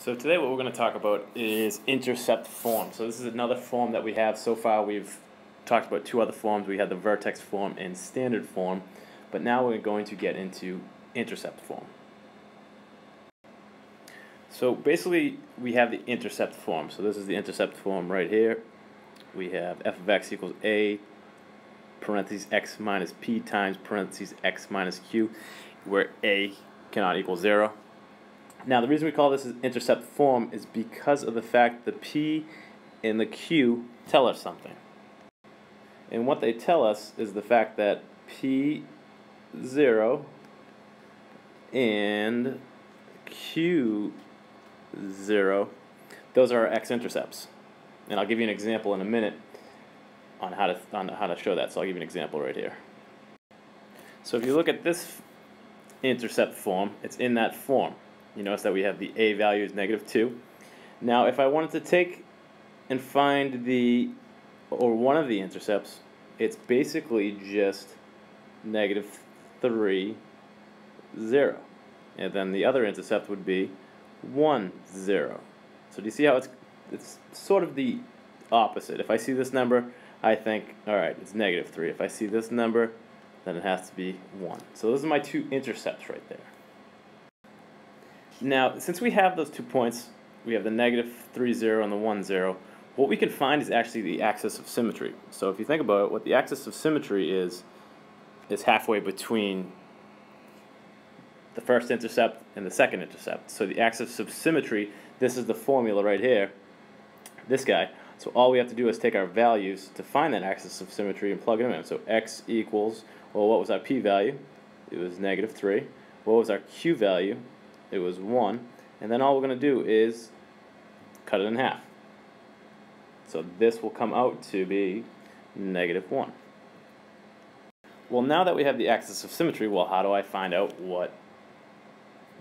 So today what we're going to talk about is intercept form. So this is another form that we have. So far we've talked about two other forms. We had the vertex form and standard form, but now we're going to get into intercept form. So basically we have the intercept form. So this is the intercept form right here. We have f of x equals a parentheses x minus p times parentheses x minus q, where a cannot equal 0. Now the reason we call this intercept form is because of the fact the p and the q tell us something. And what they tell us is the fact that p0 and q0, those are our x-intercepts. And I'll give you an example in a minute on how to show that. So I'll give you an example right here. So if you look at this intercept form, it's in that form. You notice that we have the a value is -2. Now if I wanted to take and find one of the intercepts, it's basically just -3, 0. And then the other intercept would be 1, 0. So do you see how it's sort of the opposite? If I see this number, I think, alright, it's -3. If I see this number, then it has to be 1. So those are my two intercepts right there. Now, since we have those 2 points, we have the -3, 0 and the 1, 0, what we can find is actually the axis of symmetry. So if you think about it, what the axis of symmetry is halfway between the first intercept and the second intercept. So the axis of symmetry, this is the formula right here, this guy. So all we have to do is take our values to find that axis of symmetry and plug them in. So x equals, well, what was our p value? It was -3. What was our q value? It was 1. And then all we're going to do is cut it in half. So this will come out to be -1. Well, now that we have the axis of symmetry, well, how do I find out what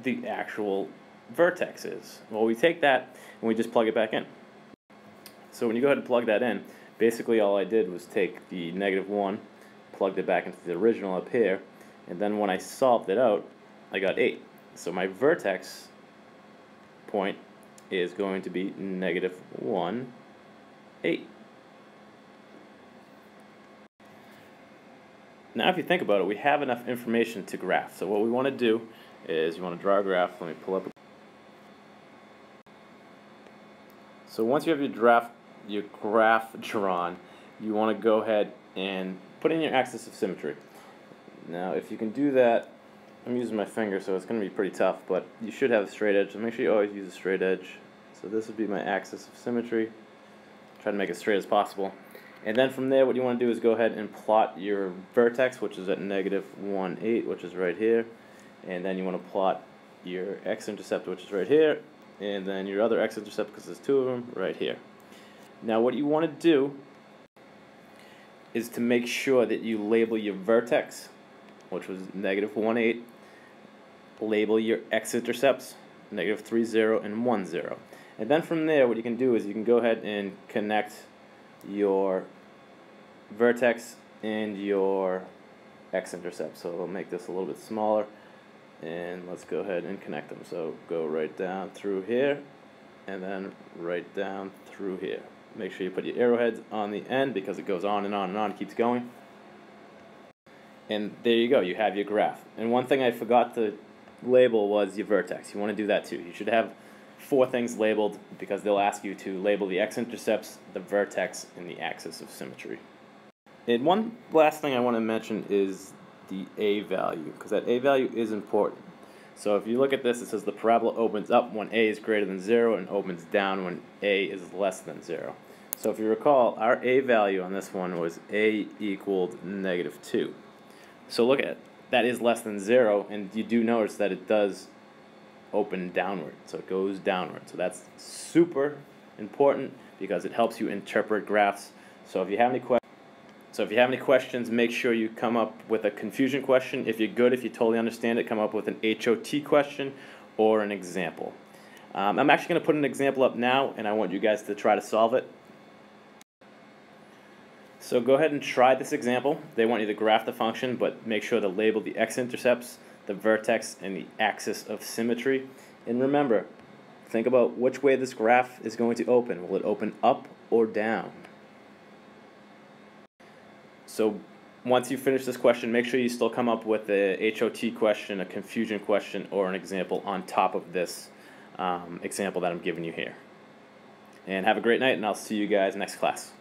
the actual vertex is? Well, we take that and we just plug it back in. So when you go ahead and plug that in, basically all I did was take the -1, plugged it back into the original up here, and then when I solved it out, I got 8. So my vertex point is going to be -1, 8. Now if you think about it, we have enough information to graph. So what we want to do is you want to draw a graph. Let me pull up. So once you have your graph drawn, you want to go ahead and put in your axis of symmetry. Now if you can do that, I'm using my finger, so it's going to be pretty tough, but you should have a straight edge, so make sure you always use a straight edge. So this would be my axis of symmetry. Try to make it as straight as possible. And then from there, what you want to do is go ahead and plot your vertex, which is at -1, 8, which is right here. And then you want to plot your x-intercept, which is right here. And then your other x-intercept, because there's 2 of them, right here. Now what you want to do is to make sure that you label your vertex, which was -1, 8. Label your x-intercepts, -3, 0, and 1, 0. And then from there, what you can do is you can go ahead and connect your vertex and your x-intercept. So I'll make this a little bit smaller, and let's go ahead and connect them. So go right down through here, and then right down through here. Make sure you put your arrowheads on the end because it goes on and on and on, it keeps going. And there you go, you have your graph. And one thing I forgot to label was your vertex. You want to do that too. You should have 4 things labeled because they'll ask you to label the x-intercepts, the vertex, and the axis of symmetry. And one last thing I want to mention is the a value, because that a value is important. So if you look at this, it says the parabola opens up when a is greater than 0 and opens down when a is less than 0. So if you recall, our a value on this one was a equaled -2. So look at it. That is less than 0, and you do notice that it does open downward. So it goes downward. So that's super important because it helps you interpret graphs. So if you have any questions, make sure you come up with a confusion question. If you're good, if you totally understand it, come up with an HOT question or an example. I'm actually going to put an example up now, and I want you guys to try to solve it. So go ahead and try this example. They want you to graph the function, but make sure to label the x-intercepts, the vertex, and the axis of symmetry. And remember, think about which way this graph is going to open. Will it open up or down? So once you finish this question, make sure you still come up with a HOT question, a confusion question, or an example on top of this example that I'm giving you here. And have a great night, and I'll see you guys next class.